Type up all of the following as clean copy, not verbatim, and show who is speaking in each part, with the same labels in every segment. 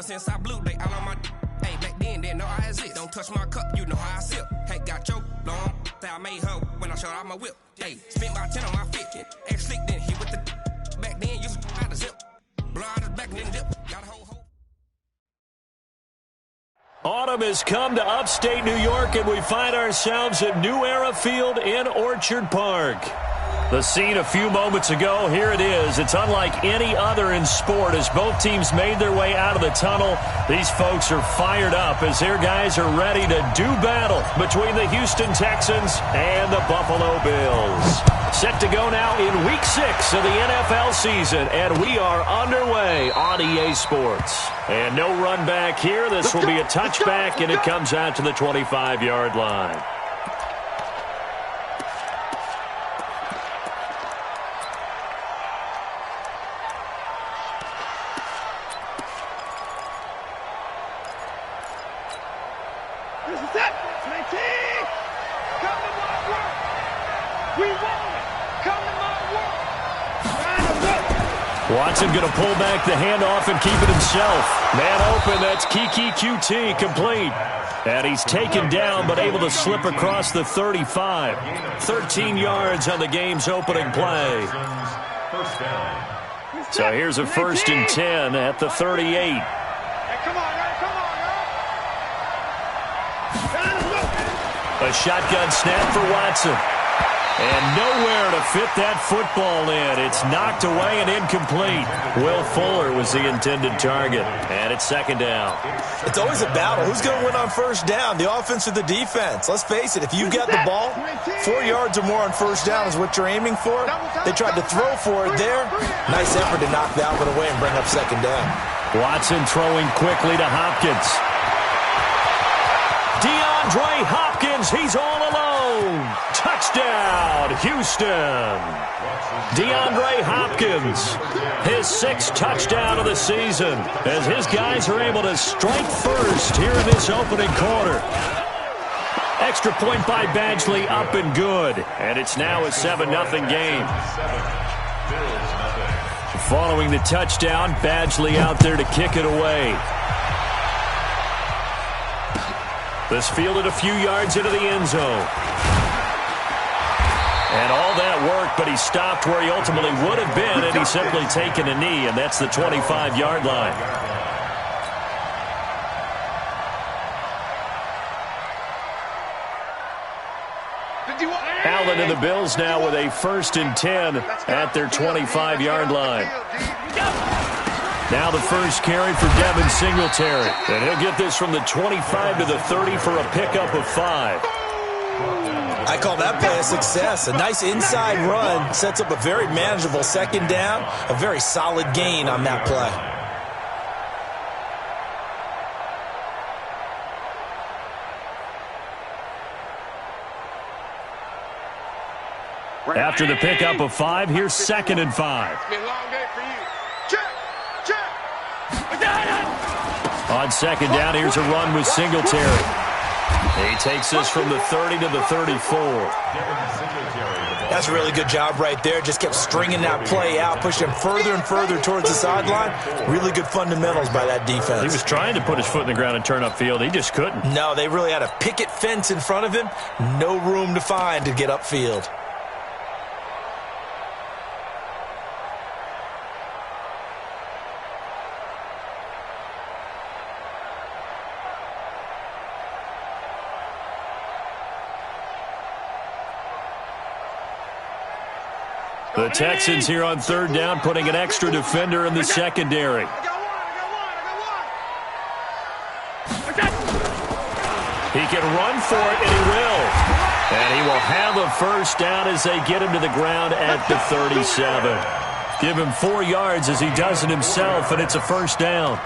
Speaker 1: since I blew, they all on my. Hey, back then, didn't know I exist. Don't touch my cup, you know how I sip. Hey, got your long. Say I made her when I showed out my whip. Hey, spent my 10 on my fit. Ex-slick, then he with the. Back then, used to out the zip. Blow out his back, then dip. Got a whole.
Speaker 2: Autumn has come to upstate New York, and we find ourselves at New Era Field in Orchard Park. The scene a few moments ago, here it is. It's unlike any other in sport as both teams made their way out of the tunnel. These folks are fired up as their guys are ready to do battle between the Houston Texans and the Buffalo Bills. Set to go now in Week 6 of the NFL season, and we are underway on EA Sports. And no run back here. This will be a touchback, and it comes out to the 25-yard line. Watson going to pull back the handoff and keep it himself. Man open, that's Kiki QT complete. And he's taken down but able to slip across the 35. 13 yards on the game's opening play. So here's a 1st and 10 at the 38. A shotgun snap for Watson. And nowhere to fit that football in. It's knocked away and incomplete. Will Fuller was the intended target. And it's 2nd down.
Speaker 3: It's always a battle. Who's going to win on 1st down, the offense or the defense? Let's face it, if you've got the ball, 4 yards or more on 1st down is what you're aiming for. They tried to throw for it there. Nice effort to knock that one away and bring up 2nd down.
Speaker 2: Watson throwing quickly to Hopkins. DeAndre Hopkins, he's all alone. Touchdown, Houston. DeAndre Hopkins, his 6th touchdown of the season, as his guys are able to strike first here in this opening quarter. Extra point by Badgley, up and good. And it's now a 7-0 game. Following the touchdown, Badgley out there to kick it away. This fielded a few yards into the end zone. And all that work, but he stopped where he ultimately would have been, and he's simply taken a knee, and that's the 25-yard line. Allen and the Bills now with a 1st and 10 at their 25-yard line. Now the first carry for Devin Singletary. And he'll get this from the 25 to the 30 for a pickup of 5.
Speaker 3: I call that play a success. A nice inside run sets up a very manageable 2nd down. A very solid gain on that play.
Speaker 2: After the pickup of 5, here's 2nd and 5. On 2nd down, here's a run with Singletary. He takes this from the 30 to the 34.
Speaker 3: That's a really good job right there. Just kept stringing that play out, pushing him further and further towards the sideline. Really good fundamentals by that defense.
Speaker 2: He was trying to put his foot in the ground and turn upfield. He just couldn't.
Speaker 3: No, they really had a picket fence in front of him. No room to find to get upfield.
Speaker 2: The Texans here on 3rd down, putting an extra defender in the secondary. He can run for it, and he will. And he will have a 1st down as they get him to the ground at the 37. Give him 4 yards as he does it himself, and it's a 1st down.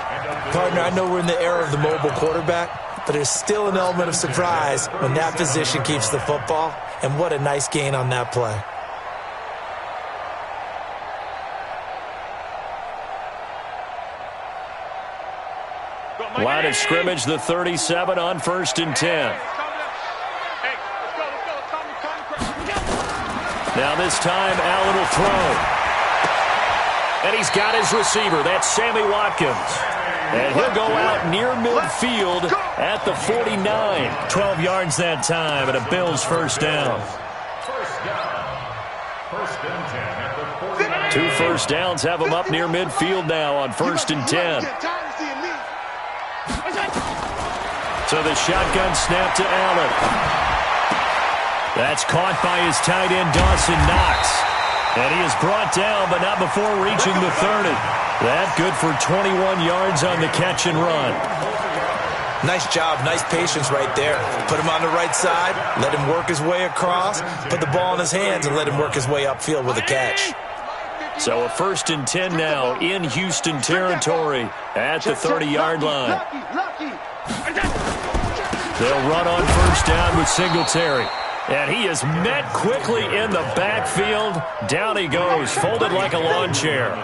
Speaker 3: Partner, I know we're in the era of the mobile quarterback, but there's still an element of surprise when that position keeps the football. And what a nice gain on that play.
Speaker 2: Line of scrimmage, the 37 on 1st and 10. Now this time, Allen will throw. And he's got his receiver. That's Sammy Watkins. And he'll go out near midfield at the 49. 12 yards that time, and a Bills first down. Two first downs have them up near midfield now on 1st and 10. So the shotgun snap to Allen. That's caught by his tight end, Dawson Knox. And he is brought down, but not before reaching the 30. That good for 21 yards on the catch and run.
Speaker 3: Nice job, nice patience right there. Put him on the right side, let him work his way across, put the ball in his hands, and let him work his way upfield with a catch.
Speaker 2: So a 1st and 10 now in Houston territory at the 30-yard line. They'll run on 1st down with Singletary. And he is met quickly in the backfield. Down he goes, folded like a lawn chair.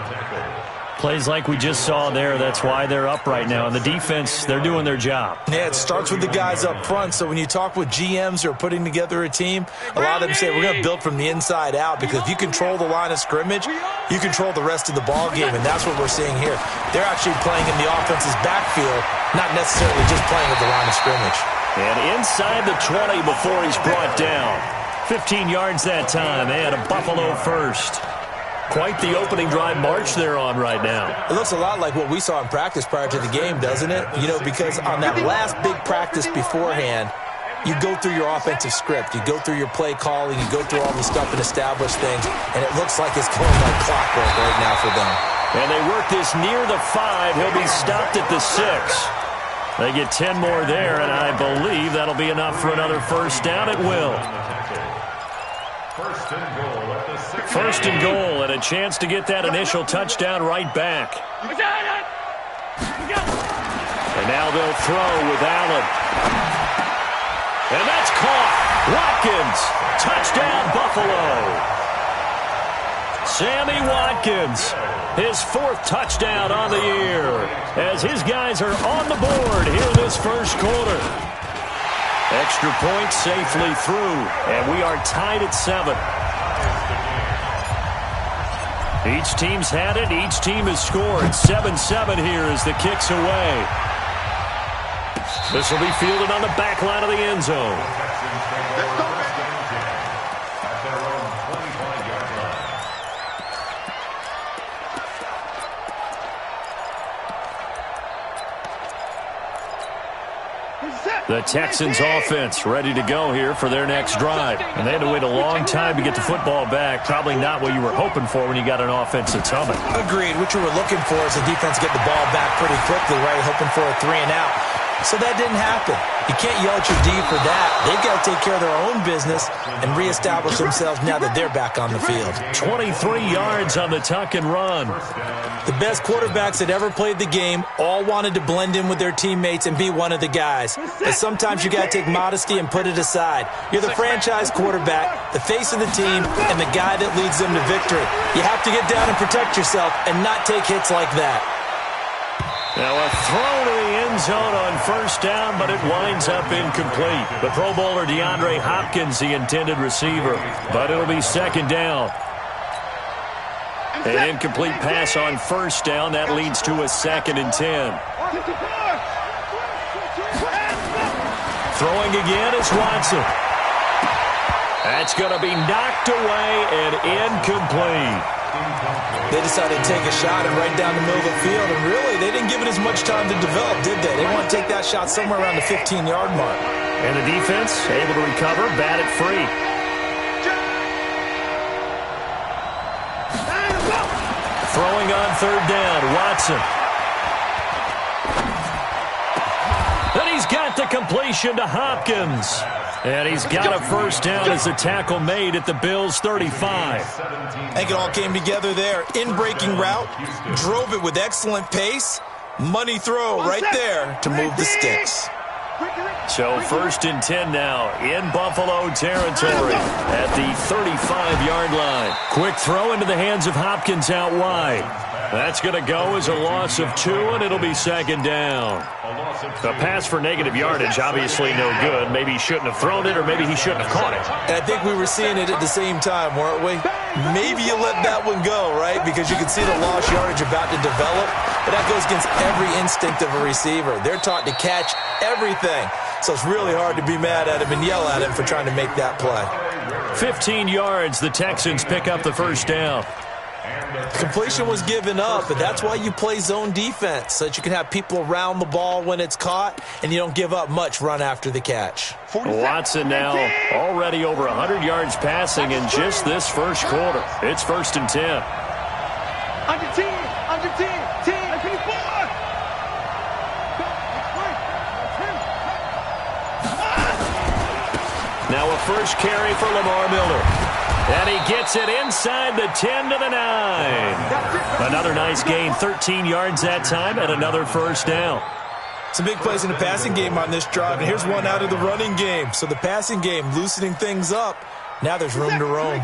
Speaker 2: Plays like we just saw there. That's why they're up right now. And the defense, they're doing their job.
Speaker 3: Yeah, it starts with the guys up front. So when you talk with GMs who are putting together a team, a lot of them say we're going to build from the inside out, because if you control the line of scrimmage, you control the rest of the ball game, and that's what we're seeing here. They're actually playing in the offense's backfield, not necessarily just playing at the line of scrimmage.
Speaker 2: And inside the 20 before he's brought down. 15 yards that time, and a Buffalo first. Quite the opening drive march they're on right now.
Speaker 3: It looks a lot like what we saw in practice prior to the game, doesn't it? You know, because on that last big practice beforehand, you go through your offensive script. You go through your play calling. You go through all the stuff and establish things. And it looks like it's going like clockwork right now for them.
Speaker 2: And they work this near the 5. He'll be stopped at the 6. They get 10 more there, and I believe that'll be enough for another first down. It will. First and goal, and a chance to get that initial touchdown right back. And now they'll throw with Allen. And that's caught. Watkins. Touchdown, Buffalo. Sammy Watkins, his 4th touchdown on the year, as his guys are on the board here in this first quarter. Extra point safely through, and we are tied at 7. Each team's had it. Each team has scored. 7-7 here as the kick's away. This will be fielded on the back line of the end zone. The Texans offense ready to go here for their next drive. And they had to wait a long time to get the football back. Probably not what you were hoping for when you got an offense that's humming.
Speaker 3: Agreed. What you were looking for is the defense get the ball back pretty quickly, right? Hoping for a 3 and out. So that didn't happen. You can't yell at your D for that. They've got to take care of their own business and reestablish themselves now that they're back on the field.
Speaker 2: 23 yards on the tuck and run.
Speaker 3: The best quarterbacks that ever played the game all wanted to blend in with their teammates and be one of the guys. But sometimes you got to take modesty and put it aside. You're the franchise quarterback, the face of the team, and the guy that leads them to victory. You have to get down and protect yourself and not take hits like that.
Speaker 2: Now a throw to the end zone on first down, but it winds up incomplete. The Pro Bowler DeAndre Hopkins, the intended receiver, but it'll be second down. An incomplete pass on first down. That leads to a 2nd and 10. Throwing again is Watson. That's going to be knocked away and incomplete.
Speaker 3: They decided to take a shot and right down the middle of the field, and really, they didn't give it as much time to develop, did they? They want to take that shot somewhere around the 15-yard mark.
Speaker 2: And the defense able to recover, bat it free. Throwing on 3rd down, Watson. And he's got the completion to Hopkins. And he's got a first down as the tackle made at the Bills' 35.
Speaker 3: I think it all came together there. In-breaking route, drove it with excellent pace. Money throw right there to move the sticks.
Speaker 2: So 1st and 10 now in Buffalo territory at the 35-yard line. Quick throw into the hands of Hopkins out wide. That's going to go as a loss of 2, and it'll be 2nd down. The pass for negative yardage, obviously no good. Maybe he shouldn't have thrown it, or maybe he shouldn't have caught it.
Speaker 3: And I think we were seeing it at the same time, weren't we? maybe you let that one go, right? Because you can see the lost yardage about to develop. But that goes against every instinct of a receiver. They're taught to catch everything. So it's really hard to be mad at him and yell at him for trying to make that play.
Speaker 2: 15 yards, the Texans pick up the first down.
Speaker 3: Completion was given up, but that's why you play zone defense, so that you can have people around the ball when it's caught, and you don't give up much run after the catch.
Speaker 2: Watson now already over 100 yards passing in just this first quarter. It's 1st and 10.
Speaker 4: Under 10, under 10, 10, 24.
Speaker 2: Now a first carry for Lamar Miller. And he gets it inside the 10 to the 9. Another nice gain, 13 yards that time, and another first down.
Speaker 3: Some big plays in the passing game on this drive, and here's one out of the running game. So the passing game loosening things up. Now there's room to roam.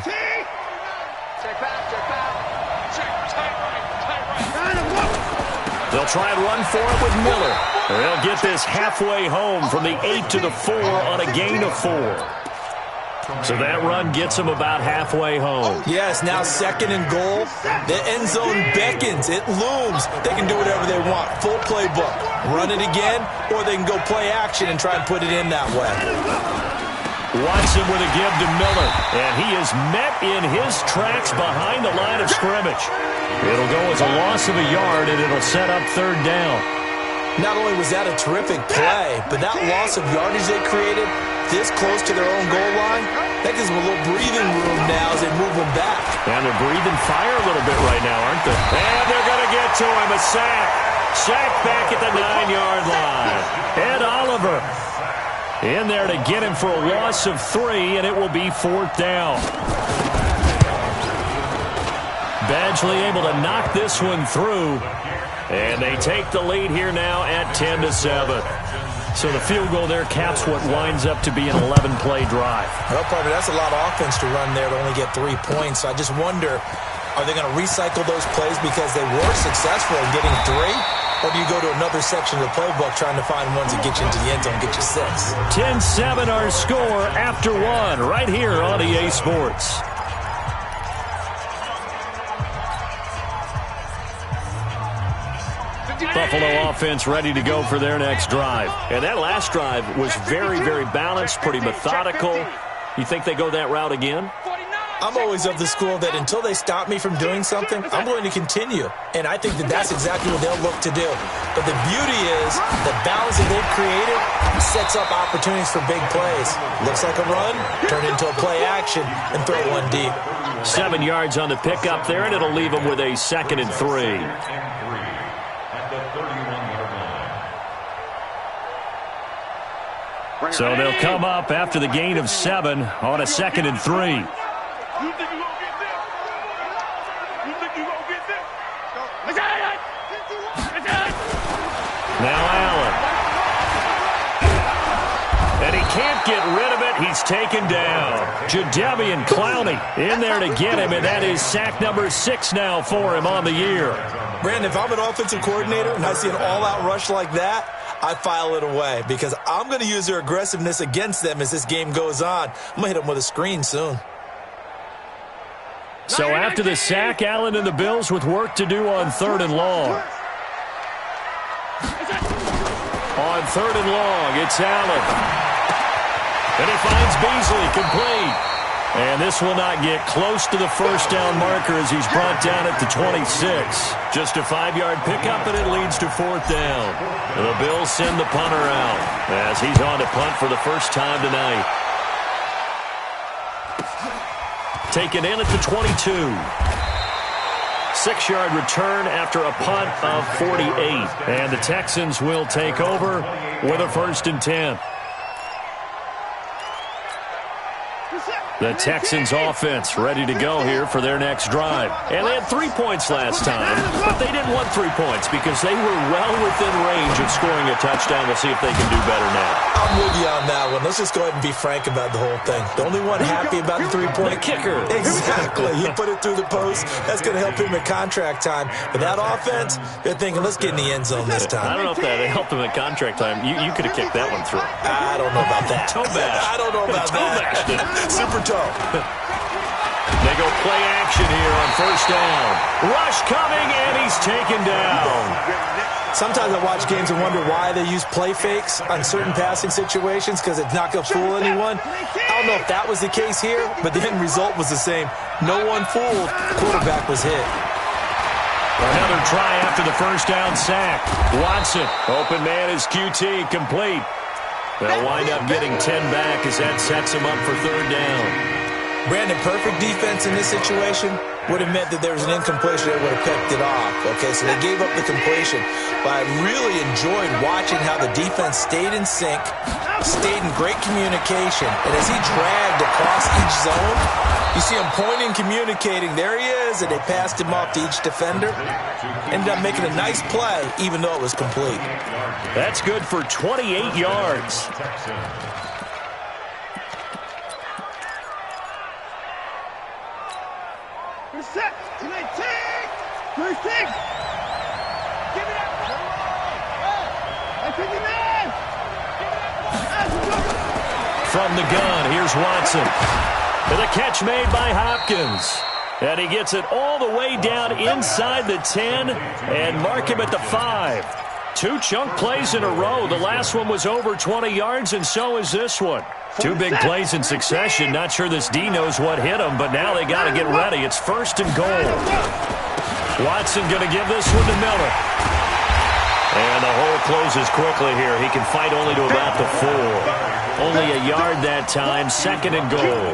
Speaker 2: They'll try and run for it with Miller. They'll get this halfway home from the 8 to the 4 on a gain of 4. So that run gets them about halfway home.
Speaker 3: Yes, now 2nd and goal. The end zone beckons. It looms. They can do whatever they want. Full playbook. Run it again, or they can go play action and try and put it in that way.
Speaker 2: Watson with a give to Miller, and he is met in his tracks behind the line of scrimmage. It'll go as a loss of a yard, and it'll set up 3rd down.
Speaker 3: Not only was that a terrific play, but that loss of yardage they created this close to their own goal line, that gives them a little breathing room now as they move them back.
Speaker 2: And they're breathing fire a little bit right now, aren't they? And they're going to get to him. A sack. Sack back at the 9-yard line. Ed Oliver in there to get him for a loss of 3, and it will be 4th down. Badgley able to knock this one through. And they take the lead here now at 10-7. So the field goal there caps what winds up to be an 11-play drive.
Speaker 3: Well, partner, that's a lot of offense to run there to only get 3 points. So I just wonder, are they going to recycle those plays because they were successful in getting 3? Or do you go to another section of the playbook trying to find ones that get you into the end zone and get you 6?
Speaker 2: 10-7 our score after 1 right here on EA Sports. Buffalo offense ready to go for their next drive. And that last drive was very, very balanced, pretty methodical. You think they go that route again?
Speaker 3: I'm always of the school that until they stop me from doing something, I'm going to continue. And I think that that's exactly what they'll look to do. But the beauty is the balance that they've created sets up opportunities for big plays. Looks like a run, turn into a play action, and throw one deep.
Speaker 2: 7 yards on the pickup there, and it'll leave them with a 2nd and 3. So they'll come up after the gain of 7 on a 2nd and 3. Now Allen. And he can't get rid of it. He's taken down. Jadeveon Clowney in there to get him, and that is sack number 6 now for him on the year.
Speaker 3: Brandon, if I'm an offensive coordinator and I see an all-out rush like that, I file it away because I'm going to use their aggressiveness against them as this game goes on. I'm going to hit them with a screen soon.
Speaker 2: So after the sack, Allen and the Bills with work to do on 3rd and long. On 3rd and long, it's Allen. And he finds Beasley complete. And this will not get close to the first down marker as he's brought down at the 26. Just a 5-yard pickup, and it leads to 4th down. The Bills send the punter out as he's on to punt for the first time tonight. Taken in at the 22. 6-yard return after a punt of 48. And the Texans will take over with a 1st and 10. The Texans offense ready to go here for their next drive. And they had 3 points last time, but they didn't want 3 points because they were well within range of scoring a touchdown. We'll see if they can do better now.
Speaker 3: I'm with you on that one. Let's just go ahead and be frank about the whole thing. The only one happy about the 3-point.
Speaker 2: The kicker.
Speaker 3: Exactly. He put it through the post. That's going to help him at contract time. But that offense, they're thinking, let's get in the end zone this time.
Speaker 2: I don't know if that helped him at contract time. You could have kicked that one through.
Speaker 3: I don't know about that.
Speaker 2: Toe bash.
Speaker 3: I don't know about that.
Speaker 2: Toe bashed it.
Speaker 3: Super toe.
Speaker 2: They go play action here on first down. Rush coming, and he's taken down.
Speaker 3: Sometimes I watch games and wonder why they use play fakes on certain passing situations because it's not going to fool anyone. I don't know if that was the case here, but the end result was the same. No one fooled. Quarterback was hit.
Speaker 2: Another try after the first down sack. Watson, open man is QT, complete. They'll wind up getting 10 back as that sets them up for third down.
Speaker 3: Brandon, perfect defense in this situation would have meant that there was an incompletion that would have picked it off. Okay, so they gave up the completion. But I really enjoyed watching how the defense stayed in sync, stayed in great communication. And as he dragged across each zone, you see him pointing, communicating. There he is, and they passed him off to each defender. Ended up making a nice play, even though it was complete.
Speaker 2: That's good for 28 yards.
Speaker 4: Set. 2-6. Give it up.
Speaker 2: From the gun, here's Watson. And the catch made by Hopkins. And he gets it all the way down inside the 10 and mark him at the 5. 2 chunk plays in a row. The last one was over 20 yards, and so is this one. 2 big plays in succession. Not sure this D knows what hit him, but now they got to get ready. It's first and goal. Watson going to give this one to Miller. And the hole closes quickly here. He can fight only to about the 4. Only a yard that time. Second and goal.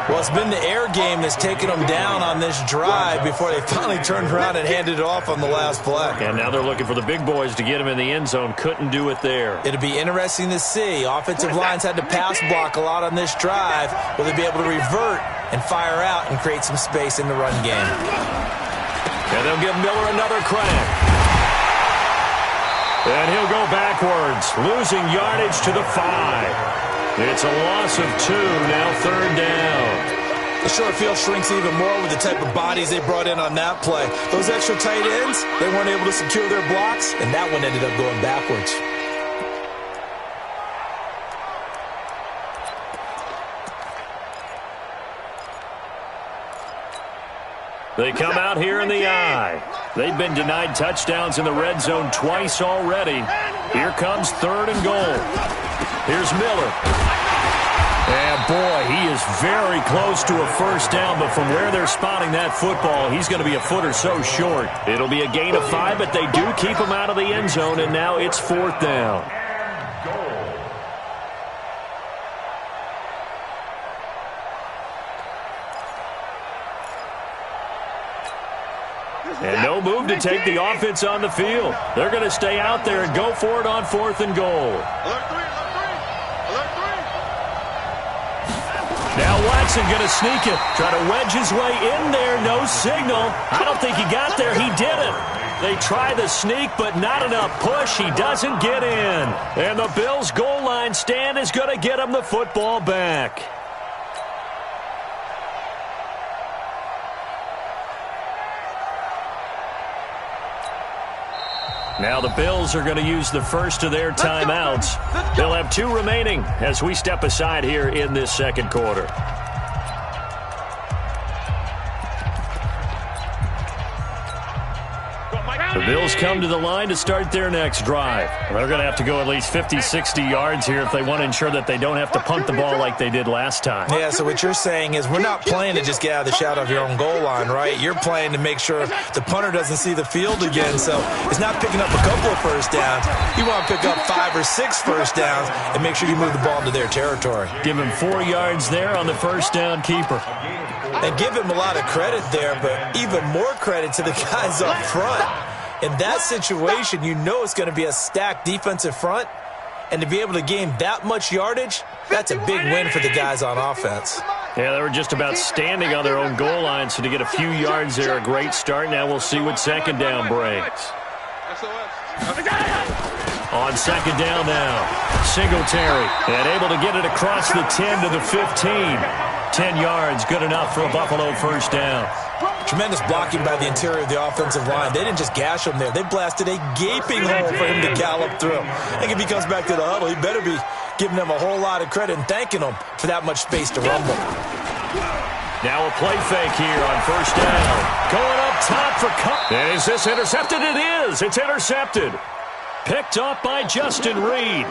Speaker 3: Well, it's been the air game that's taken them down on this drive before they finally turned around and handed it off on the last play.
Speaker 2: And now they're looking for the big boys to get him in the end zone. Couldn't do it there.
Speaker 3: It'll be interesting to see. Offensive lines had to pass block a lot on this drive. Will they be able to revert and fire out and create some space in the run game?
Speaker 2: And they'll give Miller another crack. And he'll go backwards, losing yardage to the 5. It's a loss of 2, now third down.
Speaker 3: The short field shrinks even more with the type of bodies they brought in on that play. Those extra tight ends, they weren't able to secure their blocks, and that one ended up going backwards.
Speaker 2: They come out here in the eye. They've been denied touchdowns in the red zone twice already. Here comes third and goal. Here's Miller. And boy, he is very close to a first down, but from where they're spotting that football, he's going to be a foot or so short. It'll be a gain of 5, but they do keep him out of the end zone, and now it's fourth down. And no move to take the offense on the field. They're going to stay out there and go for it on fourth and goal. Now Watson going to sneak it. Try to wedge his way in there. No signal. I don't think he got there. He didn't. They try the sneak, but not enough push. He doesn't get in. And the Bills' goal line stand is going to get him the football back. Now the Bills are going to use the first of their timeouts. They'll have 2 remaining as we step aside here in this second quarter. The Bills come to the line to start their next drive. They're going to have to go at least 50, 60 yards here if they want to ensure that they don't have to punt the ball like they did last time.
Speaker 3: Yeah, so what you're saying is we're not playing to just get out of the shadow of your own goal line, right? You're playing to make sure the punter doesn't see the field again. So it's not picking up a couple of first downs. You want to pick up 5 or 6 first downs and make sure you move the ball into their territory.
Speaker 2: Give him 4 yards there on the first down keeper.
Speaker 3: And give him a lot of credit there, but even more credit to the guys up front. In that situation, you know it's going to be a stacked defensive front. And to be able to gain that much yardage, that's a big win for the guys on offense.
Speaker 2: Yeah, they were just about standing on their own goal line, so to get a few yards there, a great start. Now we'll see what second down brings. On second down now, Singletary, and able to get it across the 10 to the 15. 10 yards, good enough for a Buffalo first down.
Speaker 3: Tremendous blocking by the interior of the offensive line. They didn't just gash him there. They blasted a gaping hole for him to gallop through. I think if he comes back to the huddle, he better be giving them a whole lot of credit and thanking them for that much space to rumble.
Speaker 2: Now a play fake here on first down. Going up top for Cup. And is this intercepted? It is. It's intercepted. Picked up by Justin Reed.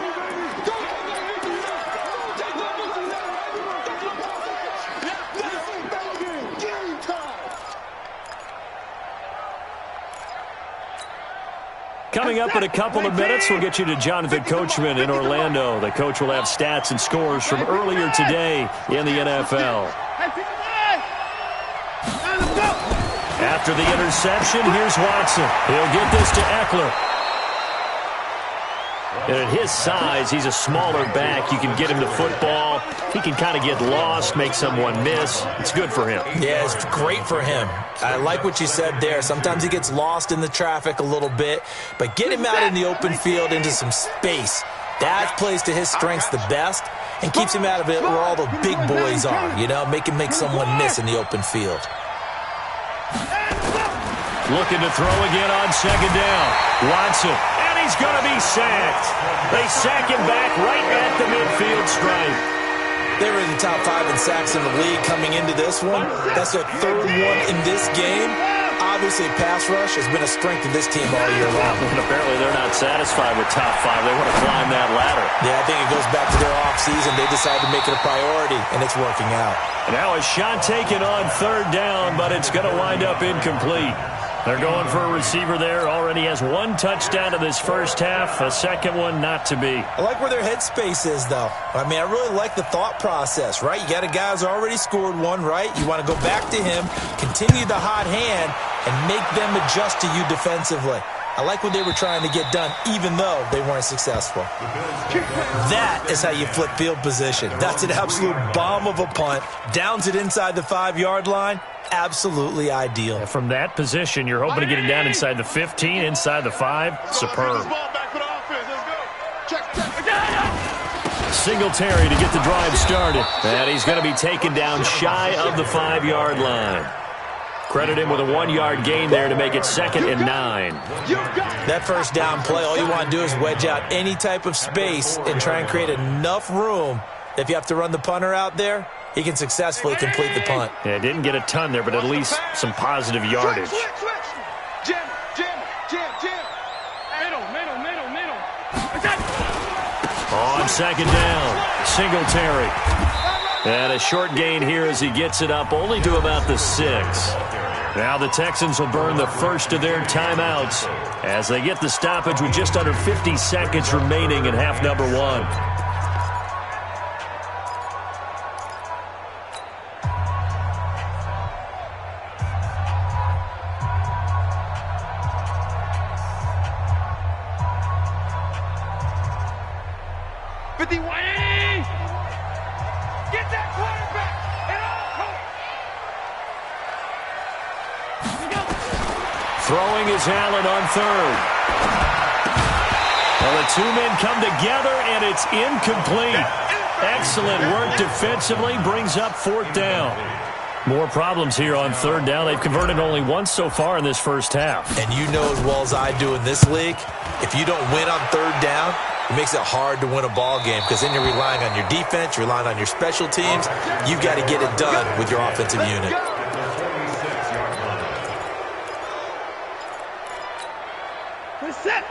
Speaker 2: Coming up in a couple of minutes, we'll get you to Jonathan Coachman in Orlando. The coach will have stats and scores from earlier today in the NFL. After the interception, here's Watson. He'll get this to Eckler. And at his size, he's a smaller back. You can get him to football. He can kind of get lost, make someone miss. It's good for him.
Speaker 3: Yeah, it's great for him. I like what you said there. Sometimes he gets lost in the traffic a little bit, but get him out in the open field into some space. That plays to his strengths the best and keeps him out of it where all the big boys are, you know, make him make someone miss in the open field.
Speaker 2: Looking to throw again on second down. Watson, and he's going to be sacked. They sack him back right at the midfield stripe.
Speaker 3: They were in the top 5 in sacks in the league coming into this one. That's their third one in this game. Obviously, pass rush has been a strength of this team all year long.
Speaker 2: And apparently they're not satisfied with top 5. They want to climb that ladder.
Speaker 3: Yeah, I think it goes back to their offseason. They decided to make it a priority, and it's working out.
Speaker 2: And now a shot taken on third down, but it's going to wind up incomplete. They're going for a receiver there. Already has 1 touchdown in this first half. A second one not to be.
Speaker 3: I like where their headspace is, though. I mean, I really like the thought process, right? You got a guy who's already scored one, right? You want to go back to him, continue the hot hand, and make them adjust to you defensively. I like what they were trying to get done, even though they weren't successful. That is how you flip field position. That's an absolute bomb of a punt. Downs it inside the 5-yard line. Absolutely ideal.
Speaker 2: And from that position, you're hoping to get it down inside the 15, inside the 5. Superb. Singletary to get the drive started. And he's going to be taken down shy of the 5-yard line. Credit him with a 1-yard gain there to make it 2nd and 9.
Speaker 3: That first down play, all you want to do is wedge out any type of space and try and create enough room. If you have to run the punter out there, he can successfully complete the punt.
Speaker 2: Yeah, didn't get a ton there, but at least some positive yardage. On second down, Singletary. And a short gain here as he gets it up only to about the 6. Now the Texans will burn the first of their timeouts as they get the stoppage with just under 50 seconds remaining in half number 1. Throwing is Allen on third. Well, the 2 men come together, and it's incomplete. Excellent work defensively, brings up 4th down. More problems here on third down. They've converted only once so far in this first half.
Speaker 3: And you know as well as I do in this league, if you don't win on third down, it makes it hard to win a ball game because then you're relying on your defense, you're relying on your special teams. You've got to get it done with your offensive unit.
Speaker 4: Set.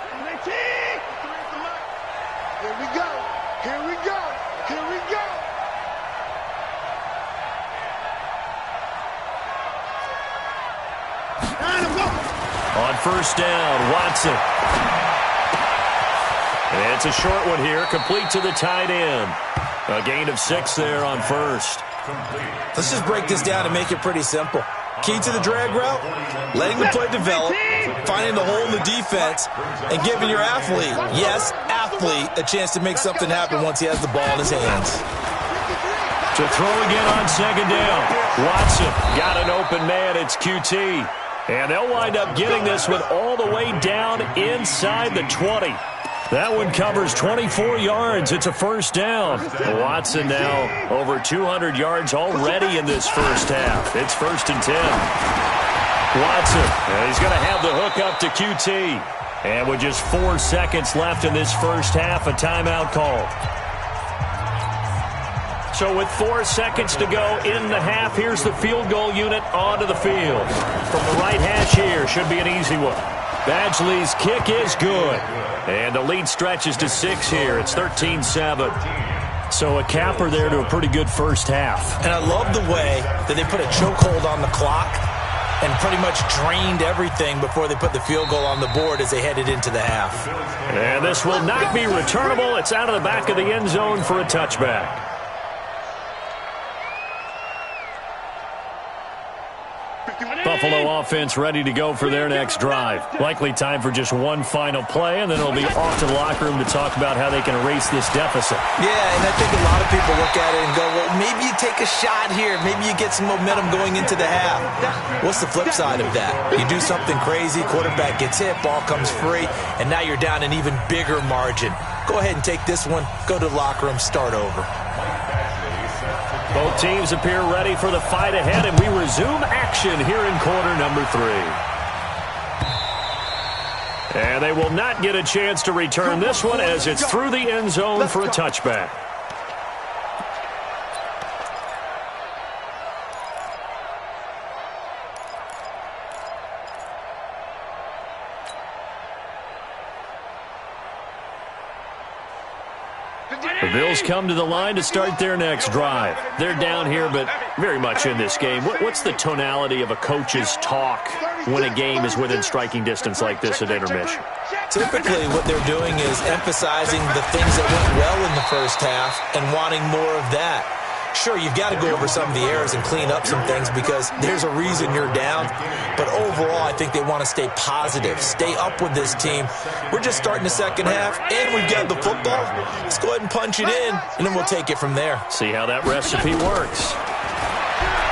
Speaker 4: Here we go. Here we go. Here we go.
Speaker 2: On first down, Watson. And it's a short one here, complete to the tight end. A gain of 6 there on first.
Speaker 3: Let's just break this down and make it pretty simple. Key to the drag route, letting the play develop, finding the hole in the defense, and giving your athlete, yes, athlete, a chance to make something happen once he has the ball in his hands.
Speaker 2: To throw again on second down. Watson got an open man. It's QT. And they'll wind up getting this one all the way down inside the 20. That one covers 24 yards. It's a first down. Watson now over 200 yards already in this first half. It's 1st and 10. Watson, and he's going to have the hook up to QT. And with just 4 seconds left in this first half, a timeout call. So with 4 seconds to go in the half, here's the field goal unit onto the field. From the right hash here, should be an easy one. Badgley's kick is good. And the lead stretches to 6 here. It's 13-7. So a capper there to a pretty good first half.
Speaker 3: And I love the way that they put a chokehold on the clock and pretty much drained everything before they put the field goal on the board as they headed into the half.
Speaker 2: And this will not be returnable. It's out of the back of the end zone for a touchback. Buffalo offense ready to go for their next drive. Likely time for just one final play, and then it'll be off to the locker room to talk about how they can erase this deficit.
Speaker 3: Yeah, and I think a lot of people look at it and go, well, maybe you take a shot here. Maybe you get some momentum going into the half. What's the flip side of that? You do something crazy, quarterback gets hit, ball comes free, and now you're down an even bigger margin. Go ahead and take this one, go to the locker room, start over.
Speaker 2: Both teams appear ready for the fight ahead, and we resume action here in quarter number 3. And they will not get a chance to return this one as it's through the end zone for a touchback. The Bills come to the line to start their next drive. They're down here, but very much in this game. What's the tonality of a coach's talk when a game is within striking distance like this at intermission?
Speaker 3: Typically, what they're doing is emphasizing the things that went well in the first half and wanting more of that. Sure, you've got to go over some of the errors and clean up some things because there's a reason you're down. But overall, I think they want to stay positive, stay up with this team. We're just starting the second half, and we've got the football. Let's go ahead and punch it in, and then we'll take it from there.
Speaker 2: See how that recipe works.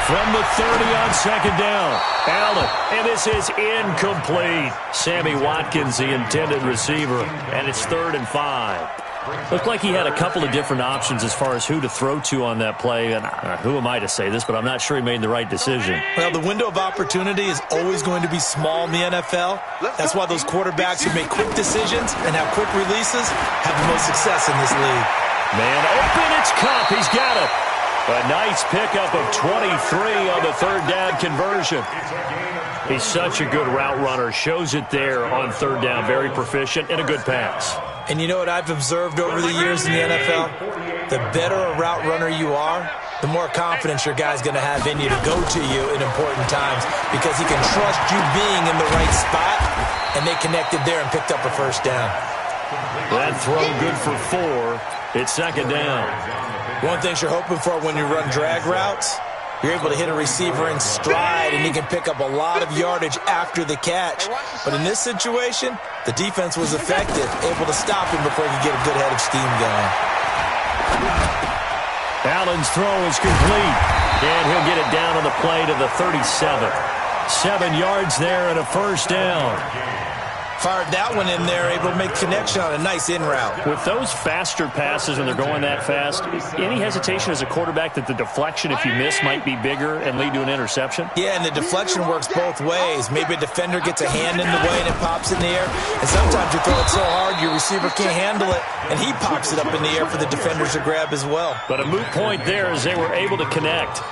Speaker 2: From the 30 on second down, Allen, and this is incomplete. Sammy Watkins, the intended receiver, and it's 3rd and 5. Looked like he had a couple of different options as far as who to throw to on that play. And who am I to say this, but I'm not sure he made the right decision.
Speaker 3: Well, the window of opportunity is always going to be small in the NFL. That's why those quarterbacks who make quick decisions and have quick releases have the most success in this league.
Speaker 2: Man open, it's Cup. He's got it. A nice pickup of 23 on the 3rd down conversion. He's such a good route runner. Shows it there on 3rd down. Very proficient and a good pass.
Speaker 3: And you know what I've observed over the years in the NFL? The better a route runner you are, the more confidence your guy's going to have in you to go to you in important times because he can trust you being in the right spot, and they connected there and picked up a 1st down.
Speaker 2: That throw good for 4. It's 2nd down.
Speaker 3: One thing you're hoping for when you run drag routes, you're able to hit a receiver in stride, and he can pick up a lot of yardage after the catch. But in this situation, the defense was effective, able to stop him before he could get a good head of steam going.
Speaker 2: Allen's throw is complete, and he'll get it down on the play to the 37. 7 yards there and a 1st down.
Speaker 3: Fired that one in there, able to make connection on a nice in route.
Speaker 2: With those faster passes when they're going that fast, any hesitation as a quarterback that the deflection, if you miss, might be bigger and lead to an interception?
Speaker 3: Yeah, and the deflection works both ways. Maybe a defender gets a hand in the way and it pops in the air. And sometimes you throw it so hard your receiver can't handle it, and he pops it up in the air for the defenders to grab as well.
Speaker 2: But a moot point there as they were able to connect.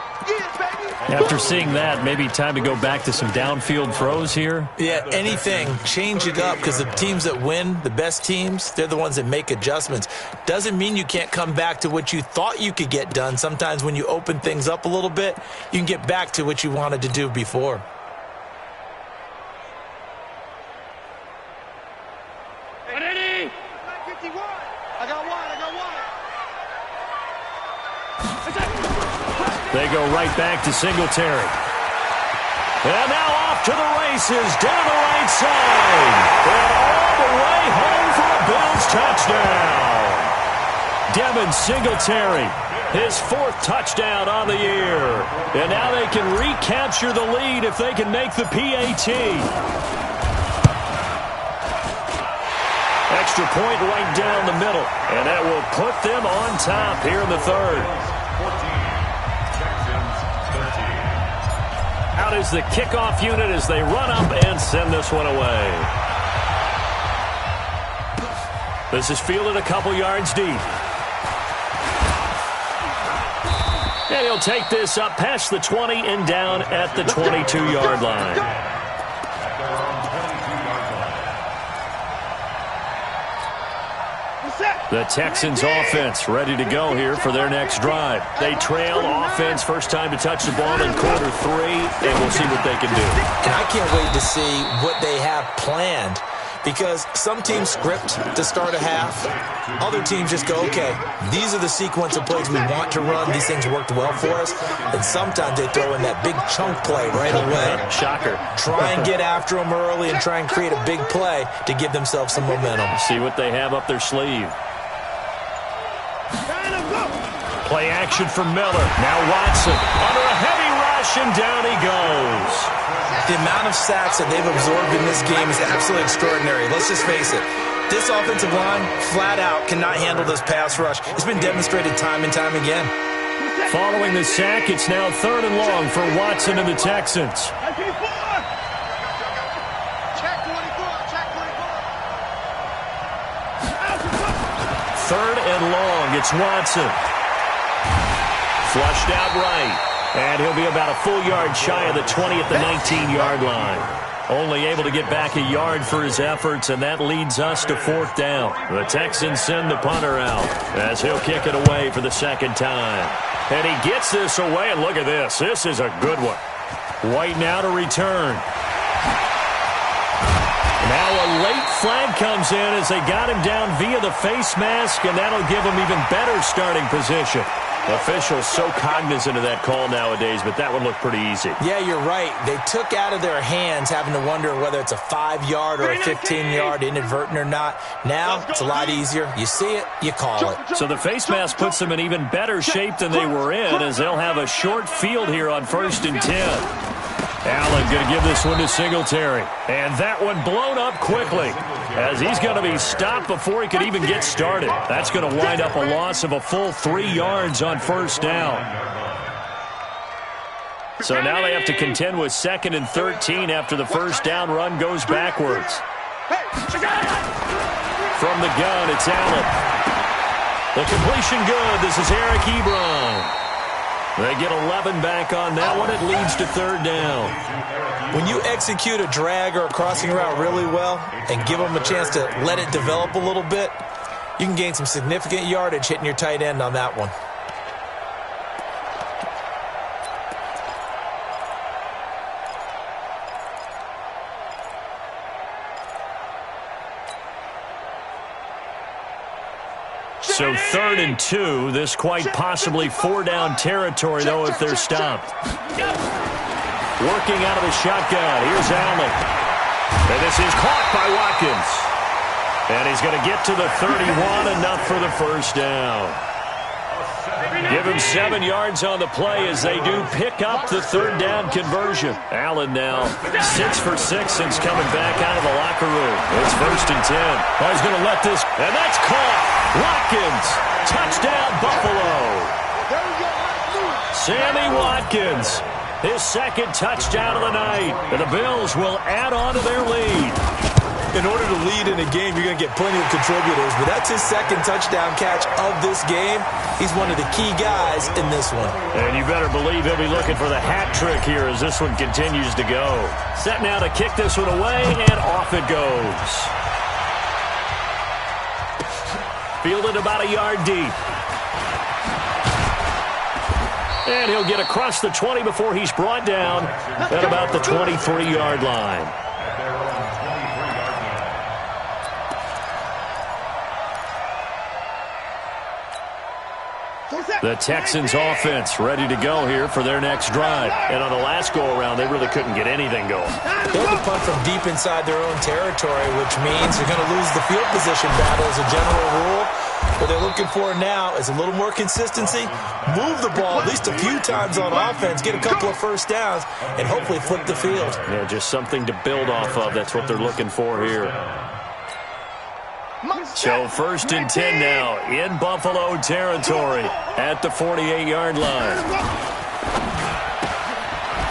Speaker 2: After seeing that, maybe time to go back to some downfield throws here?
Speaker 3: Yeah, anything. Change it up because the teams that win, the best teams, they're the ones that make adjustments. Doesn't mean you can't come back to what you thought you could get done. Sometimes when you open things up a little bit, you can get back to what you wanted to do before.
Speaker 4: Ready? 51. I got one.
Speaker 2: They go right back to Singletary. And now off to the races down the right side. And all the way home for a Bills touchdown. Devin Singletary, his 4th touchdown on the year. And now they can recapture the lead if they can make the PAT. Extra point right down the middle. And that will put them on top here in the 3rd. Out is the kickoff unit as they run up and send this one away. This is fielded a couple yards deep. And he'll take this up past the 20 and down at the 22-yard line. The Texans offense ready to go here for their next drive. They trail offense, first time to touch the ball in quarter 3, and we'll see what they can do.
Speaker 3: And I can't wait to see what they have planned, because some teams script to start a half. Other teams just go, okay, these are the sequence of plays we want to run. These things worked well for us. And sometimes they throw in that big chunk play right away.
Speaker 2: Shocker.
Speaker 3: Try and get after them early and try and create a big play to give themselves some momentum.
Speaker 2: See what they have up their sleeve. Play action from Miller. Now Watson under a heavy rush, and down he goes.
Speaker 3: The amount of sacks that they've absorbed in this game is absolutely extraordinary. Let's just face it. This offensive line, flat out, cannot handle this pass rush. It's been demonstrated time and time again.
Speaker 2: Following the sack, it's now 3rd and long for Watson and the Texans. Third and long, it's Watson. Flushed out right. And he'll be about a full yard shy of the 20 at the 19-yard line. Only able to get back a yard for his efforts, and that leads us to 4th down. The Texans send the punter out as he'll kick it away for the second time. And he gets this away, and look at this. This is a good one. White now to return. Now a late flag comes in as they got him down via the face mask, and that'll give him even better starting position. Officials so cognizant of that call nowadays, but that one looked pretty easy.
Speaker 3: Yeah, you're right. They took out of their hands having to wonder whether it's a 5-yard or a 15-yard inadvertent or not. Now, it's a lot easier. You see it, you call it.
Speaker 2: So the face mask puts them in even better shape than they were in, as they'll have a short field here on 1st and 10. Allen going to give this one to Singletary. And that one blown up quickly, as he's going to be stopped before he could even get started. That's going to wind up a loss of a full 3 yards on 1st down. So now they have to contend with 2nd and 13 after the 1st down run goes backwards. From the gun, it's Allen. The completion good. This is Eric Ebron. They get 11 back on that one. It leads to 3rd down.
Speaker 3: When you execute a drag or a crossing route really well and give them a chance to let it develop a little bit, you can gain some significant yardage hitting your tight end on that one.
Speaker 2: So 3rd and 2, this quite possibly 4-down territory, though, if they're stopped. Working out of the shotgun, here's Allen. And this is caught by Watkins. And he's going to get to the 31, enough for the 1st down. Give him 7 yards on the play as they do pick up the 3rd down conversion. Allen now 6 for 6 since coming back out of the locker room. It's 1st and 10. Oh, he's going to let this, and that's caught. Watkins, touchdown Buffalo. Sammy Watkins, his 2nd touchdown of the night. And the Bills will add on to their lead.
Speaker 3: In order to lead in a game, you're going to get plenty of contributors, but that's his 2nd touchdown catch of this game. He's one of the key guys in this one.
Speaker 2: And you better believe he'll be looking for the hat trick here as this one continues to go. Set now to kick this one away, and off it goes. Fielded about a yard deep. And he'll get across the 20 before he's brought down at about the 23-yard line. The Texans offense ready to go here for their next drive. And on the last go-around, they really couldn't get anything going.
Speaker 3: They had to punt from deep inside their own territory, which means they're going to lose the field position battle as a general rule. What they're looking for now is a little more consistency, move the ball at least a few times on offense, get a couple of 1st downs, and hopefully flip the field.
Speaker 2: Yeah, just something to build off of. That's what they're looking for here. So 1st and 10 now in Buffalo territory at the 48-yard line.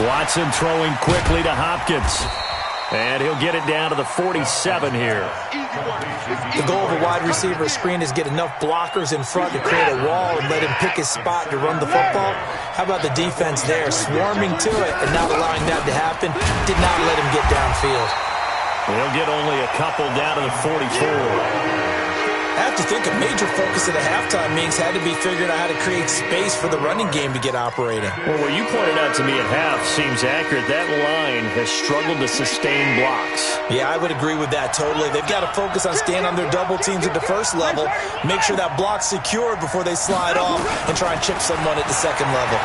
Speaker 2: Watson throwing quickly to Hopkins. And he'll get it down to the 47 here.
Speaker 3: The goal of a wide receiver screen is get enough blockers in front to create a wall and let him pick his spot to run the football. How about the defense there, swarming to it and not allowing that to happen? Did not let him get downfield.
Speaker 2: He'll get only a couple down to the 44.
Speaker 3: I have to think a major focus at the halftime meetings had to be figuring out how to create space for the running game to get operating.
Speaker 2: Well, what you pointed out to me at half seems accurate. That line has struggled to sustain blocks.
Speaker 3: Yeah, I would agree with that totally. They've got to focus on staying on their double teams at the first level, make sure that block's secured before they slide off and try and chip someone at the second level.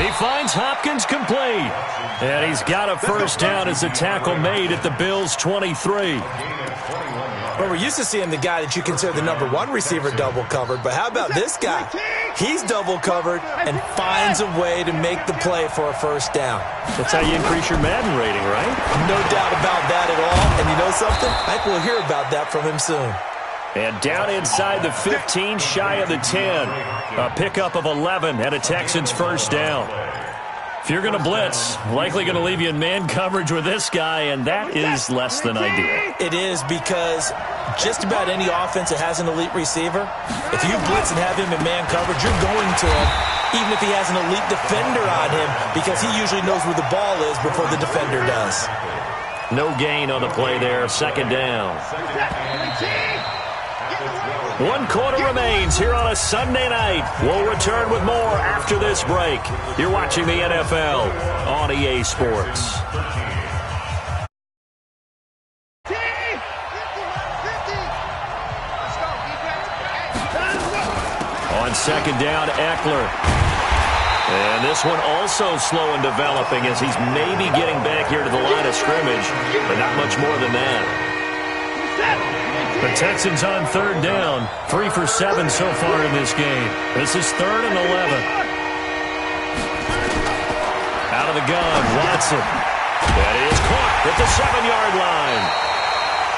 Speaker 2: He finds Hopkins complete. And he's got a first down as a tackle made at the Bills' 23.
Speaker 3: Well, we're used to seeing the guy that you consider the number one receiver double covered, but how about this guy? He's double covered and finds a way to make the play for a first down.
Speaker 2: That's how you increase your Madden rating, right?
Speaker 3: No doubt about that at all. And you know something? I think we'll hear about that from him soon.
Speaker 2: And down inside the 15, shy of the 10. A pickup of 11 and a Texans first down. If you're going to blitz, likely going to leave you in man coverage with this guy, and that is less than ideal.
Speaker 3: It is, because just about any offense that has an elite receiver, if you blitz and have him in man coverage, you're going to him, even if he has an elite defender on him, because he usually knows where the ball is before the defender does.
Speaker 2: No gain on the play there, second down. 1 quarter remains here on a Sunday night. We'll return with more after this break. You're watching the NFL on EA Sports. On second down, Eckler. And this one also slow in developing as he's maybe getting back here to the line of scrimmage, but not much more than that. The Texans on third down, 3 for 7 so far in this game. This is 3rd and 11. Out of the gun, Watson. That is caught at the 7-yard line.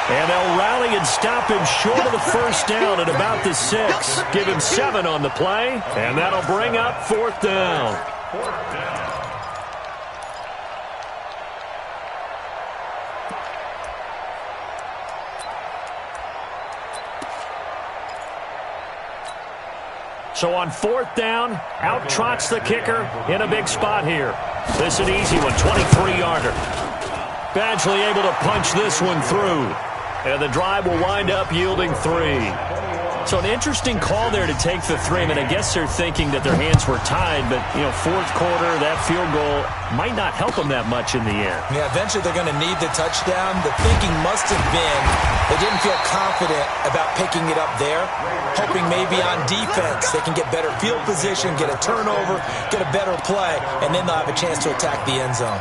Speaker 2: And they'll rally and stop him short of the first down at about the 6. Give him 7 on the play, and that'll bring up 4th down. So on 4th down, out trots the kicker in a big spot here. This is an easy one, 23-yarder. Badgley able to punch this one through. And the drive will wind up yielding 3. So an interesting call there to take the 3. I mean, I guess they're thinking that their hands were tied, but, you know, 4th quarter, that field goal might not help them that much in the end.
Speaker 3: Yeah, eventually they're going to need the touchdown. The thinking must have been they didn't feel confident about picking it up there, hoping maybe on defense they can get better field position, get a turnover, get a better play, and then they'll have a chance to attack the end zone.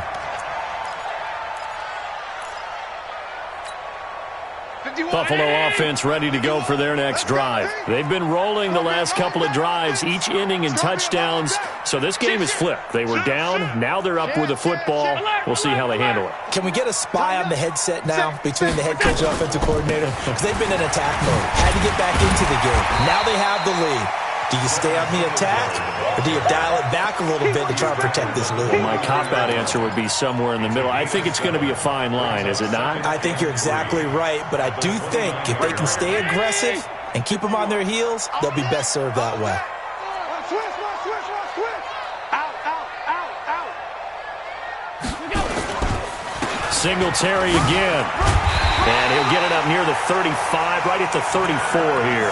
Speaker 2: Buffalo offense ready to go for their next drive. They've been rolling the last couple of drives, each ending in touchdowns. So this game is flipped. They were down. Now they're up with the football. We'll see how they handle it.
Speaker 3: Can we get a spy on the headset now between the head coach and offensive coordinator? Because they've been in attack mode. Had to get back into the game. Now they have the lead. Do you stay on the attack, or do you dial it back a little bit to try and protect this lead?
Speaker 2: My cop-out answer would be somewhere in the middle. I think it's going to be a fine line, is it not?
Speaker 3: I think you're exactly right, but I do think if they can stay aggressive and keep them on their heels, they'll be best served that way.
Speaker 2: Singletary again. And he'll get it up near the 35, right at the 34 here.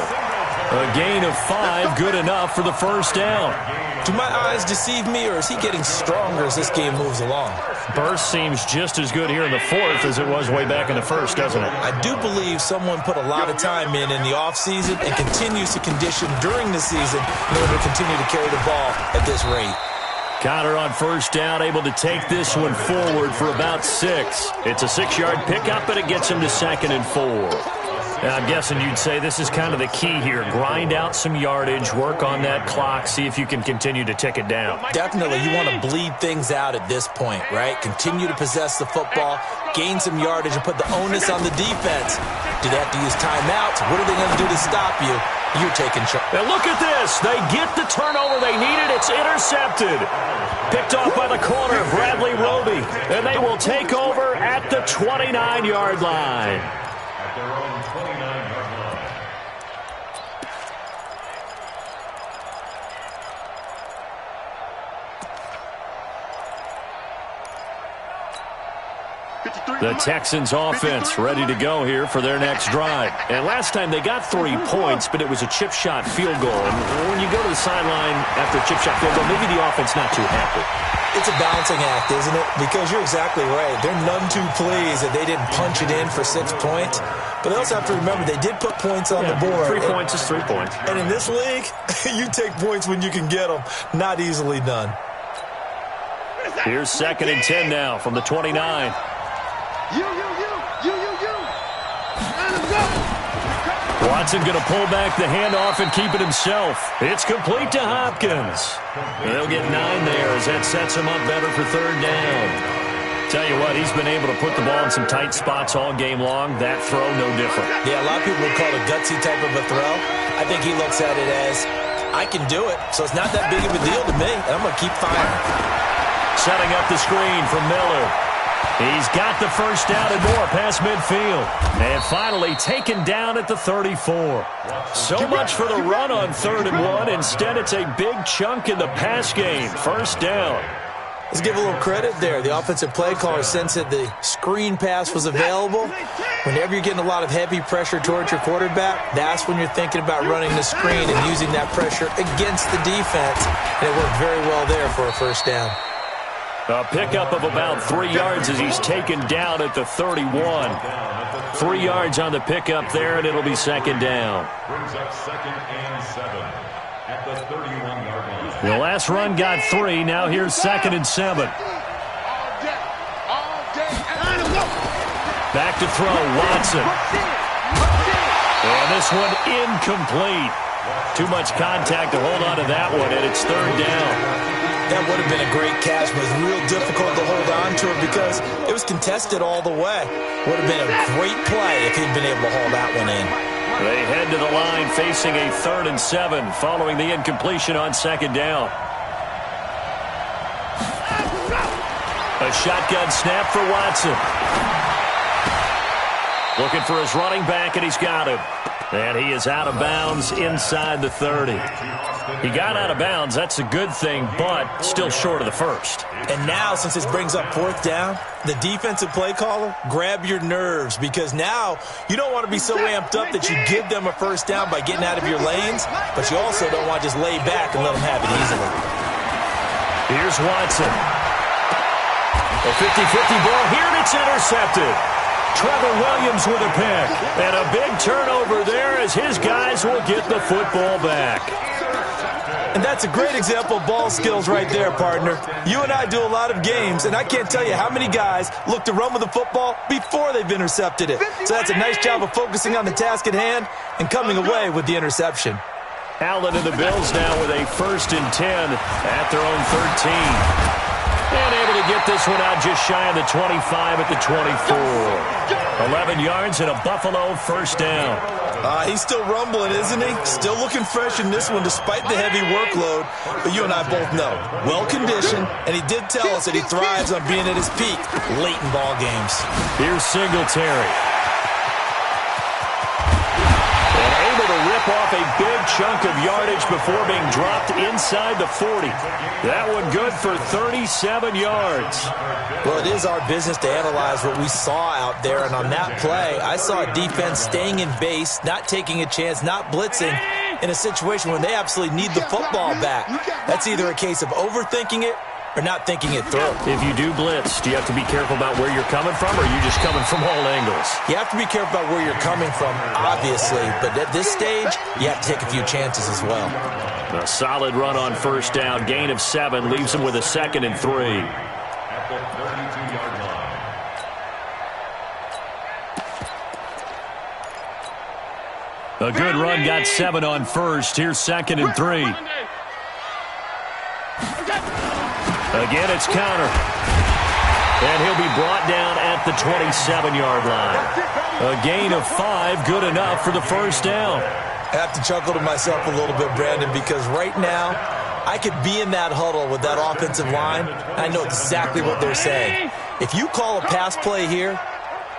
Speaker 2: A gain of 5, good enough for the first down.
Speaker 3: Do my eyes deceive me, or is he getting stronger as this game moves along?
Speaker 2: Burst seems just as good here in the 4th as it was way back in the 1st, doesn't it?
Speaker 3: I do believe someone put a lot of time in the offseason and continues to condition during the season in order to continue to carry the ball at this rate.
Speaker 2: Conner on first down, able to take this one forward for about 6. It's a 6-yard pickup, but it gets him to 2nd and 4. I'm guessing you'd say this is kind of the key here. Grind out some yardage, work on that clock, see if you can continue to tick it down.
Speaker 3: Definitely, you want to bleed things out at this point, right? Continue to possess the football, gain some yardage, and put the onus on the defense. Do they have to use timeouts? What are they going to do to stop you? You're taking charge.
Speaker 2: And look at this. They get the turnover they needed. It's intercepted. Picked off by the corner, Bradley Roby. And they will take over at the 29-yard line.
Speaker 5: At their own 29-yard line.
Speaker 2: The Texans offense ready to go here for their next drive. And last time they got 3 points, but it was a chip shot field goal. And when you go to the sideline after a chip shot field goal, maybe the offense not too happy.
Speaker 3: It's a balancing act, isn't it? Because you're exactly right. They're none too pleased that they didn't punch it in for 6 points. But they also have to remember they did put points on the board.
Speaker 2: 3 points is 3 points.
Speaker 3: And in this league, you take points when you can get them. Not easily done.
Speaker 2: Here's 2nd and 10 now from the 29. Watson going to pull back the handoff and keep it himself. It's complete to Hopkins. They'll get 9 there as that sets him up better for 3rd down. Tell you what, he's been able to put the ball in some tight spots all game long. That throw, no different.
Speaker 3: Yeah, a lot of people would call it a gutsy type of a throw. I think he looks at it as, I can do it, so it's not that big of a deal to me, and I'm going to keep firing.
Speaker 2: Setting up the screen from Miller. He's got the first down and more past midfield. And finally taken down at the 34. So much for the run on 3rd and 1. Instead, it's a big chunk in the pass game. First down.
Speaker 3: Let's give a little credit there. The offensive play caller sensed that the screen pass was available. Whenever you're getting a lot of heavy pressure towards your quarterback, that's when you're thinking about running the screen and using that pressure against the defense. And it worked very well there for a first down.
Speaker 2: A pickup of about 3 yards as he's taken down at the 31. 3 yards on the pickup there, and it'll be 2nd down.
Speaker 5: Brings up 2nd and 7 at the 31-yard line.
Speaker 2: The last run got 3. Now here's 2nd and 7. Back to throw, Watson. And this one incomplete. Too much contact to hold on to that one, and it's 3rd down.
Speaker 3: That would have been a great catch, but it's real difficult to hold on to it because it was contested all the way. Would have been a great play if he'd been able to haul that one in.
Speaker 2: They head to the line facing a 3rd and 7 following the incompletion on 2nd down. A shotgun snap for Watson. Looking for his running back, and he's got him. And he is out of bounds inside the 30. He got out of bounds. That's a good thing, but still short of the first.
Speaker 3: And now, since this brings up 4th down, the defensive play caller, grab your nerves because now you don't want to be so amped up that you give them a first down by getting out of your lanes, but you also don't want to just lay back and let them have it easily.
Speaker 2: Here's Watson. A 50-50 ball here, and it's intercepted. Trevor Williams with a pick. And a big turnover there as his guys will get the football back.
Speaker 3: And that's a great example of ball skills right there, partner. You and I do a lot of games, and I can't tell you how many guys look to run with the football before they've intercepted it. So that's a nice job of focusing on the task at hand and coming away with the interception.
Speaker 2: Allen and the Bills now with a 1st and 10 at their own 13. And able to get this one out just shy of the 25 at the 24. 11 yards and a Buffalo first down.
Speaker 3: He's still rumbling, isn't he? Still looking fresh in this one despite the heavy workload. But you and I both know, well-conditioned, and he did tell us that he thrives on being at his peak late in ball games.
Speaker 2: Here's Singletary. Rip off a big chunk of yardage before being dropped inside the 40. That one good for 37 yards.
Speaker 3: Well, it is our business to analyze what we saw out there, and on that play, I saw a defense staying in base, not taking a chance, not blitzing, in a situation when they absolutely need the football back. That's either a case of overthinking it or not thinking it through.
Speaker 2: If you do blitz, do you have to be careful about where you're coming from, or are you just coming from all angles?
Speaker 3: You have to be careful about where you're coming from, obviously, but at this stage, you have to take a few chances as well.
Speaker 2: A solid run on first down, gain of 7, leaves him with a 2nd and 3.
Speaker 5: At the 32-yard line.
Speaker 2: A good run got 7 on first. Here's 2nd and 3. Again, it's counter. And he'll be brought down at the 27-yard line. A gain of 5, good enough for the first down.
Speaker 3: I have to chuckle to myself a little bit, Brandon, because right now I could be in that huddle with that offensive line. I know exactly what they're saying. If you call a pass play here,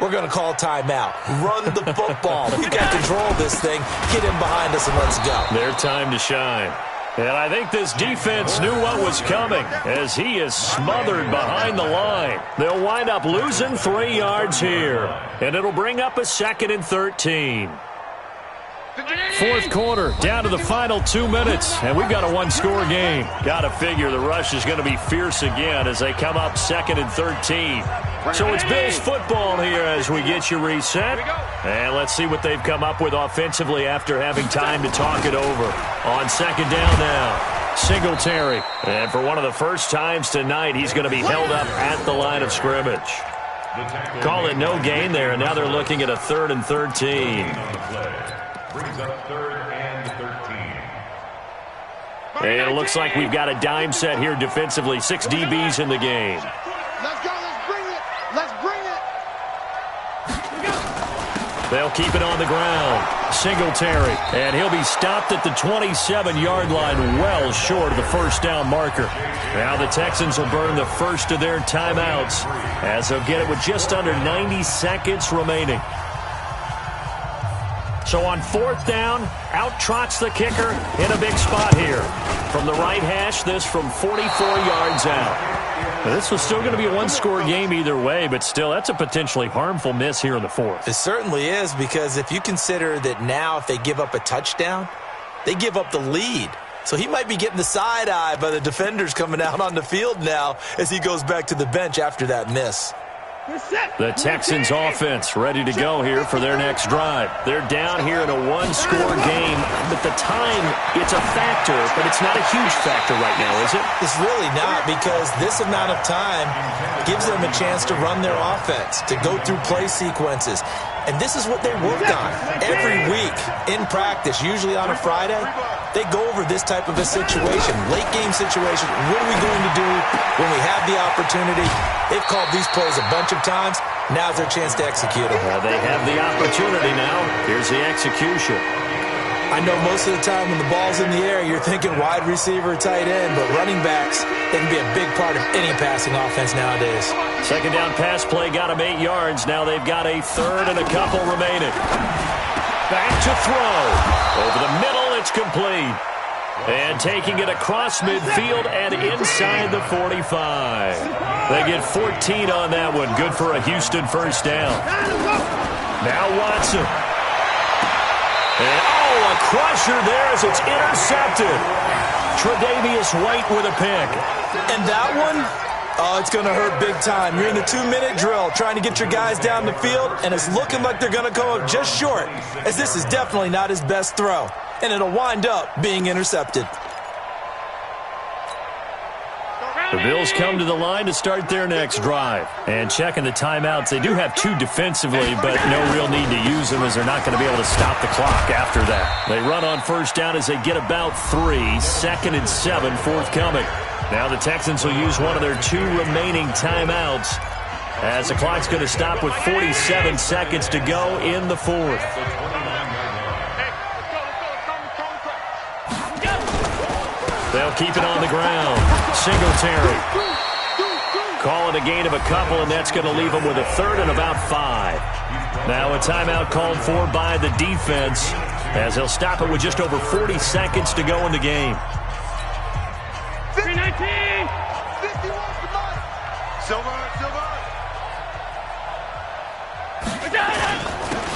Speaker 3: we're going to call timeout. Run the football. We've got control of this thing. Get in behind us and let's go.
Speaker 2: Their time to shine. And I think this defense knew what was coming as he is smothered behind the line. They'll wind up losing 3 yards here. And it'll bring up a 2nd and 13. Fourth quarter, down to the final 2 minutes, and we've got a one-score game. Got to figure the rush is going to be fierce again as they come up 2nd and 13. So it's Bills football here as we get you reset. And let's see what they've come up with offensively after having time to talk it over. On 2nd down now, Singletary. And for one of the first times tonight, he's going to be held up at the line of scrimmage. Call it no gain there, and now they're looking at a 3rd and 13.
Speaker 5: Brings up 3rd and 13.
Speaker 2: And it looks like we've got a dime set here defensively. 6 DBs in the game.
Speaker 4: Let's go. Let's bring it. Let's bring it.
Speaker 2: They'll keep it on the ground. Singletary. And he'll be stopped at the 27-yard line, well short of the first down marker. Now the Texans will burn the first of their timeouts as they'll get it with just under 90 seconds remaining. So on 4th down, out trots the kicker in a big spot here. From the right hash, this from 44 yards out. Now, this was still going to be a one-score game either way, but still, that's a potentially harmful miss here in the 4th.
Speaker 3: It certainly is, because if you consider that now if they give up a touchdown, they give up the lead. So he might be getting the side eye by the defenders coming out on the field now as he goes back to the bench after that miss.
Speaker 2: The Texans offense ready to go here for their next drive. They're down here in a one-score game. But the time, it's a factor, but it's not a huge factor right now, is it?
Speaker 3: It's really not, because this amount of time gives them a chance to run their offense, to go through play sequences. And this is what they worked on every week in practice, usually on a Friday. They go over this type of a situation, late game situation. What are we going to do when we have the opportunity? They've called these plays a bunch of times. Now's their chance to execute them.
Speaker 2: They have the opportunity now. Here's the execution.
Speaker 3: I know most of the time when the ball's in the air, you're thinking wide receiver, tight end, but running backs, they can be a big part of any passing offense nowadays.
Speaker 2: 2nd down pass play got them 8 yards. Now they've got a 3rd and a couple remaining. Back to throw. Over the middle, it's complete. And taking it across midfield and inside the 45. They get 14 on that one. Good for a Houston first down. Now Watson. And a crusher there as it's intercepted. Tre'Davious White with a pick.
Speaker 3: And that one, it's going to hurt big time. You're in the 2-minute drill trying to get your guys down the field, and it's looking like they're going to come up just short, as this is definitely not his best throw. And it'll wind up being intercepted.
Speaker 2: The Bills come to the line to start their next drive. And checking the timeouts, they do have 2 defensively, but no real need to use them as they're not going to be able to stop the clock after that. They run on first down as they get about 3. 2nd and 7 forthcoming. Now the Texans will use one of their 2 remaining timeouts as the clock's going to stop with 47 seconds to go in the 4th. They'll keep it on the ground. Singletary. Call it a gain of a couple, and that's going to leave them with a 3rd and about 5. Now a timeout called for by the defense as they'll stop it with just over 40 seconds to go in the game.
Speaker 4: 319. 51 Silver.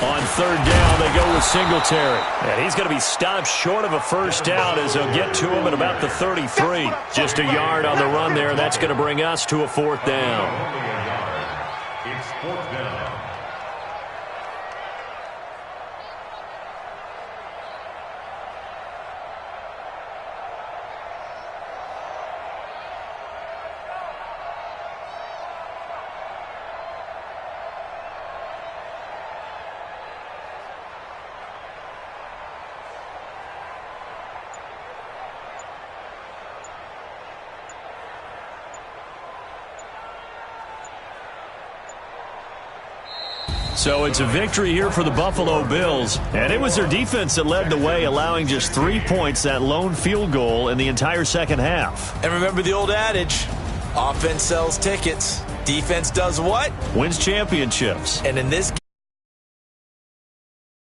Speaker 2: On 3rd down, they go with Singletary. And he's going to be stopped short of a first down as they'll get to him at about the 33. Just a yard on the run there. That's going to bring us to a 4th down.
Speaker 5: It's 4th down.
Speaker 2: So it's a victory here for the Buffalo Bills. And it was their defense that led the way, allowing just 3 points, that lone field goal in the entire second half.
Speaker 3: And remember the old adage, offense sells tickets. Defense does what?
Speaker 2: Wins championships.
Speaker 3: And in this